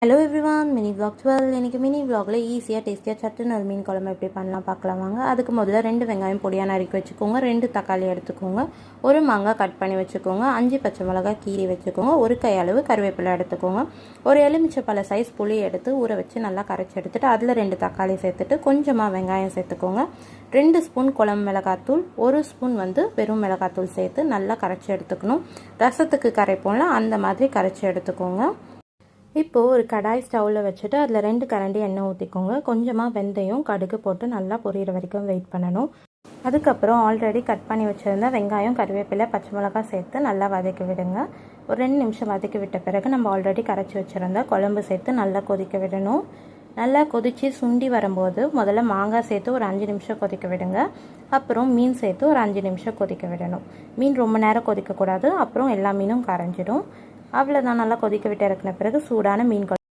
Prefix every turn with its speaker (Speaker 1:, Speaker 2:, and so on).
Speaker 1: Hello everyone, mini vlog 12. இன்றைக்கி mini vlogல ஈஸியாக டேஸ்டியாக சட்டுன்னு ஒரு மீன் குழம்பு எப்படி பண்ணலாம் பார்க்கலாம் வாங்க. அதுக்கு முதல்ல 2 வெங்காயம் பொடியாக நறுக்கி வச்சுக்கோங்க, 2 தக்காளி எடுத்துக்கோங்க, ஒரு மாங்காய் கட் பண்ணி வச்சுக்கோங்க, 5 பச்சை மிளகாய் கீரி வச்சுக்கோங்க, ஒரு கையளவு கருவேப்பிலை எடுத்துக்கோங்க, ஒரு எலுமிச்சைப்பழ சைஸ் புளி எடுத்து ஊற வச்சு நல்லா கரைச்சி எடுத்துகிட்டு அதில் 2 தக்காளி சேர்த்துட்டு கொஞ்சமாக வெங்காயம் சேர்த்துக்கோங்க, 2 ஸ்பூன் குழம்பு மிளகாத்தூள், 1 ஸ்பூன் வெறும் மிளகாத்தூள் சேர்த்து நல்லா கரைச்சி எடுத்துக்கணும். ரசத்துக்கு கரைப்போம்ல அந்த மாதிரி கரைச்சி எடுத்துக்கோங்க. இப்போது ஒரு கடாய் ஸ்டவ்வில் வச்சுட்டு அதில் 2 கரண்டி எண்ணெய் ஊற்றிக்கோங்க. கொஞ்சமாக வெந்தயம் கடுகு போட்டு நல்லா பொரியிற வரைக்கும் வெயிட் பண்ணணும். அதுக்கப்புறம் ஆல்ரெடி கட் பண்ணி வச்சுருந்த வெங்காயம் கருவேப்பிலை பச்சை மிளகாய் சேர்த்து நல்லா வதக்கி விடுங்க. ஒரு 2 நிமிஷம் வதக்கி விட்ட பிறகு நம்ம ஆல்ரெடி கரைச்சி வச்சுருந்த குழம்பு சேர்த்து நல்லா கொதிக்க விடணும். நல்லா கொதித்து சுண்டி வரும்போது முதல்ல மாங்காய் சேர்த்து ஒரு 5 நிமிஷம் கொதிக்க விடுங்க. அப்புறம் மீன் சேர்த்து ஒரு 5 நிமிஷம் கொதிக்க விடணும். மீன் ரொம்ப நேரம் கொதிக்கக்கூடாது, அப்புறம் எல்லா மீனும் கரைஞ்சிடும். அவ்வளோதான். நல்லா கொதிக்க விட்டு இறக்குன பிறகு சூடான மீன்